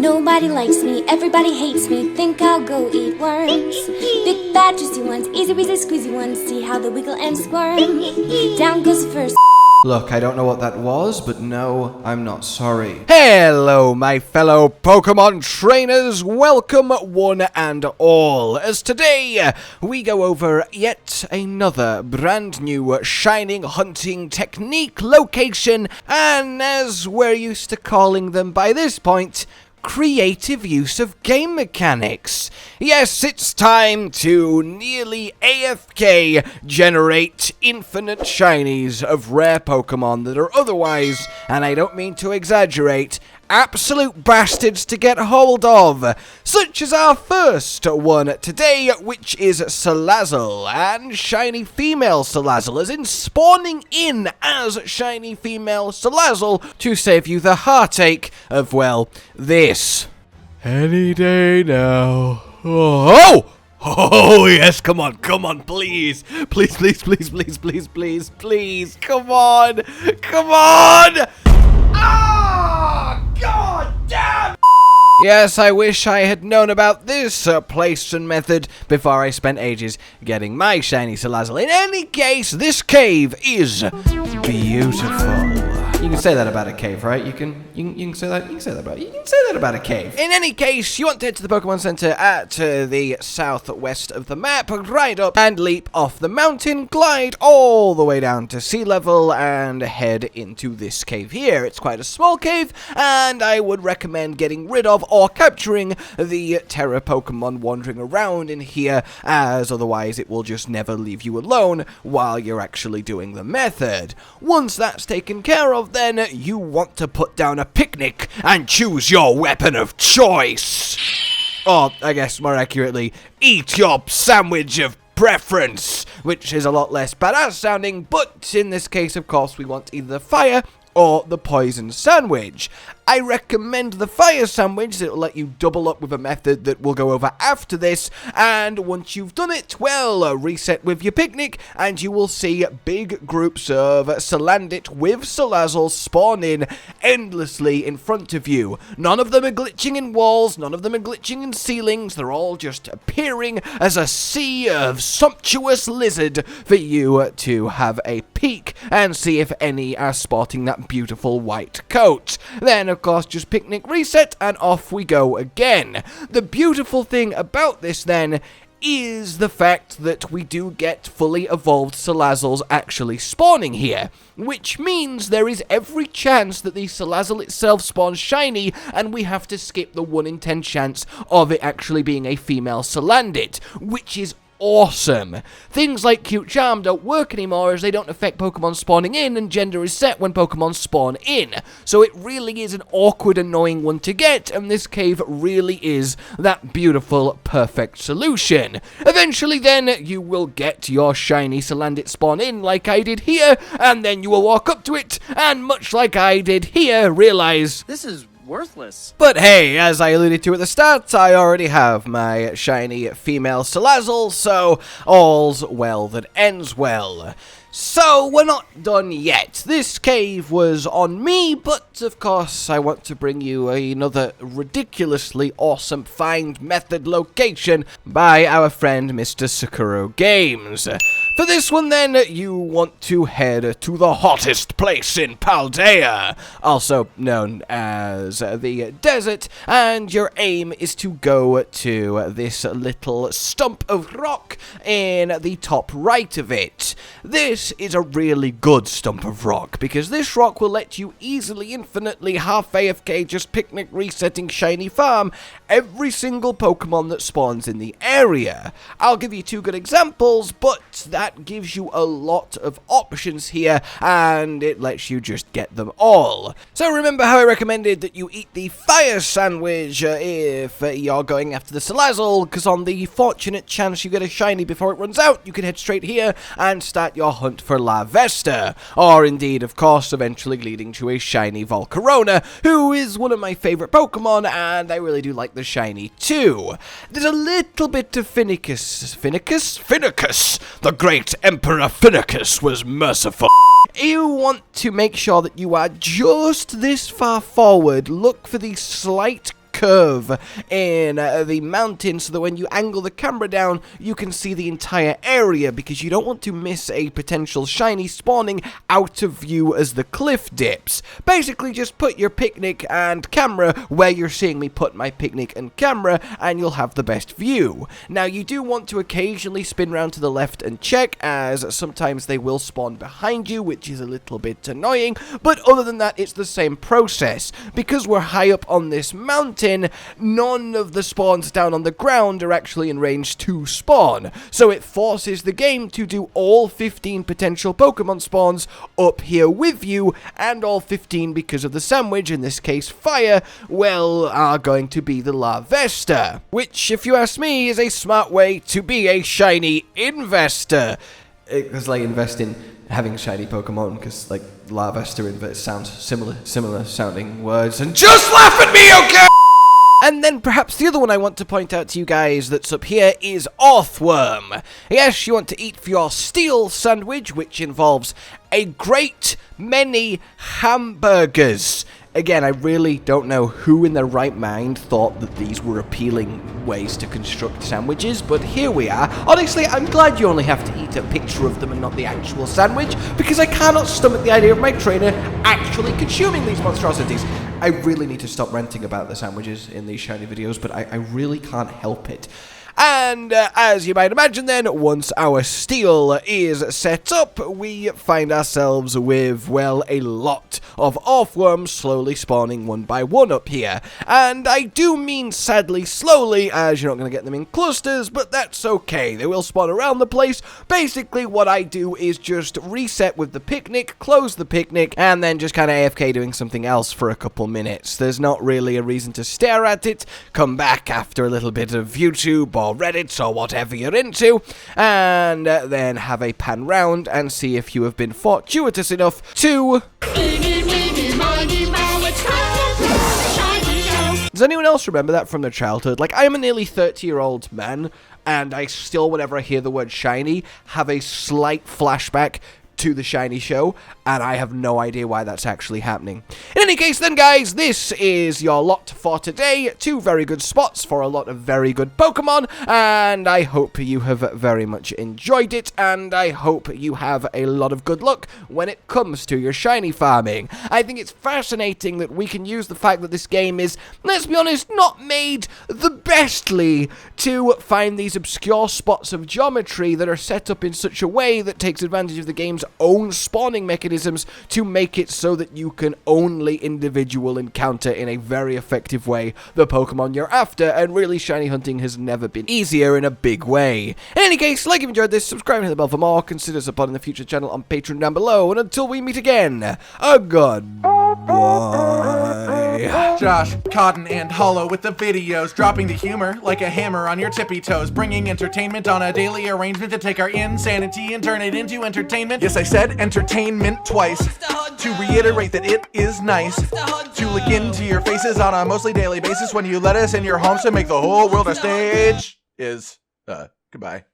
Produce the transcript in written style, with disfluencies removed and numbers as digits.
Nobody likes me, everybody hates me. Think I'll go eat worms. Big bad juicy ones, easy breezy squeezy ones. See how they wiggle and squirm. Down goes the first. Look, I don't know what that was, but no, I'm not sorry. Hello, my fellow Pokemon trainers. Welcome, one and all, as today we go over yet another brand new shining hunting technique, location, and as we're used to calling them by this point, creative use of game mechanics. Yes, it's time to nearly AFK generate infinite shinies of rare Pokemon that are otherwise, and I don't mean to exaggerate, absolute bastards to get hold of, such as our first one today, which is Salazzle, and shiny female Salazzle, as in spawning in as shiny female Salazzle to save you the heartache of, well, this. Any day now. Oh, yes, come on, please. Please, come on. Ah, God damn! Yes, I wish I had known about this placement method before I spent ages getting my shiny Salazzle. In any case, this cave is beautiful. You can say that about a cave, right? You can say that about a cave. In any case, you want to head to the Pokemon Center at the southwest of the map, ride up and leap off the mountain, glide all the way down to sea level, and head into this cave here. It's quite a small cave, and I would recommend getting rid of or capturing the Tera Pokemon wandering around in here, as otherwise it will just never leave you alone while you're actually doing the method. Once that's taken care of, then you want to put down a picnic and choose your weapon of choice. Or, I guess more accurately, eat your sandwich of preference, which is a lot less badass sounding, but in this case, of course, we want either the fire or the poison sandwich. I recommend the fire sandwich. It will let you double up with a method that we'll go over after this, and once you've done it, well, reset with your picnic, and you will see big groups of Salandit with Salazzle spawn in endlessly in front of you. None of them are glitching in walls, none of them are glitching in ceilings, they're all just appearing as a sea of sumptuous lizard for you to have a peek and see if any are sporting that beautiful white coat. Then, of course, just picnic reset and off we go again. The beautiful thing about this then is the fact that we do get fully evolved Salazzles actually spawning here, which means there is every chance that the Salazzle itself spawns shiny, and we have to skip the 1 in 10 chance of it actually being a female Salandit, which is awesome. Things like Cute Charm don't work anymore as they don't affect Pokemon spawning in, and gender is set when Pokemon spawn in. So it really is an awkward, annoying one to get, and this cave really is that beautiful, perfect solution. Eventually then, you will get your shiny Salandit spawn in like I did here, and then you will walk up to it, and much like I did here, realize this is worthless. But hey, as I alluded to at the start, I already have my shiny female Salazzle, so all's well that ends well. So, we're not done yet. This cave was on me, but of course I want to bring you another ridiculously awesome find method location by our friend Mr. Sakura Games. For this one then, you want to head to the hottest place in Paldea, also known as the desert, and your aim is to go to this little stump of rock in the top right of it. This is a really good stump of rock, because this rock will let you easily, infinitely, half AFK, just picnic resetting shiny farm every single Pokemon that spawns in the area. I'll give you 2 good examples, but that gives you a lot of options here, and it lets you just get them all. So remember how I recommended that you eat the fire sandwich if you're going after the Salazzle, because on the fortunate chance you get a shiny before it runs out, you can head straight here and start your hunt for La Vesta, or indeed, of course, eventually leading to a shiny Volcarona, who is one of my favorite Pokemon, and I really do like the shiny too. There's a little bit of Finnicus. The great Emperor Finnicus was merciful. You want to make sure that you are just this far forward. Look for the slight curve in the mountain so that when you angle the camera down, you can see the entire area, because you don't want to miss a potential shiny spawning out of view as the cliff dips. Basically, just put your picnic and camera where you're seeing me put my picnic and camera, and you'll have the best view. Now, you do want to occasionally spin round to the left and check, as sometimes they will spawn behind you, which is a little bit annoying, but other than that, it's the same process. Because we're high up on this mountain, none of the spawns down on the ground are actually in range to spawn, so it forces the game to do all 15 potential Pokemon spawns up here with you, and all 15, because of the sandwich, in this case fire, well, are going to be the Larvesta, which, if you ask me, is a smart way to be a shiny investor. Because, like, invest in having shiny Pokemon, because, like, Larvesta sounds similar sounding words, and just laugh at me, okay? And then perhaps the other one I want to point out to you guys that's up here is Orthworm. Yes, you want to eat for your steel sandwich, which involves a great many hamburgers. Again, I really don't know who in their right mind thought that these were appealing ways to construct sandwiches, but here we are. Honestly, I'm glad you only have to eat a picture of them and not the actual sandwich, because I cannot stomach the idea of my trainer actually consuming these monstrosities. I really need to stop ranting about the sandwiches in these shiny videos, but I really can't help it. And as you might imagine then, once our steel is set up, we find ourselves with, well, a lot of Orthworms slowly spawning one by one up here. And I do mean sadly slowly, as you're not going to get them in clusters, but that's okay. They will spawn around the place. Basically, what I do is just reset with the picnic, close the picnic, and then just kind of AFK doing something else for a couple minutes. There's not really a reason to stare at it. Come back after a little bit of YouTube or Reddit or whatever you're into, and then have a pan round and see if you have been fortuitous enough to... Does anyone else remember that from their childhood? Like, I am a nearly 30-year-old man, and I still, whenever I hear the word shiny, have a slight flashback to the shiny show, and I have no idea why that's actually happening. In any case then, guys, this is your lot for today. 2 very good spots for a lot of very good Pokemon, and I hope you have very much enjoyed it, and I hope you have a lot of good luck when it comes to your shiny farming. I think it's fascinating that we can use the fact that this game is, let's be honest, not made the bestly to find these obscure spots of geometry that are set up in such a way that takes advantage of the game's own spawning mechanisms to make it so that you can only individual encounter in a very effective way the Pokemon you're after, and really shiny hunting has never been easier in a big way. In any case, like if you enjoyed this, subscribe and hit the bell for more, consider supporting the future channel on Patreon down below, and until we meet again, a goodbye. Josh, Cotton, and Hollow with the videos, dropping the humor like a hammer on your tippy toes, bringing entertainment on a daily arrangement to take our insanity and turn it into entertainment. Yes, I said entertainment twice, to reiterate that it is nice to look into your faces on a mostly daily basis when you let us in your homes to make the whole world a stage. Goodbye.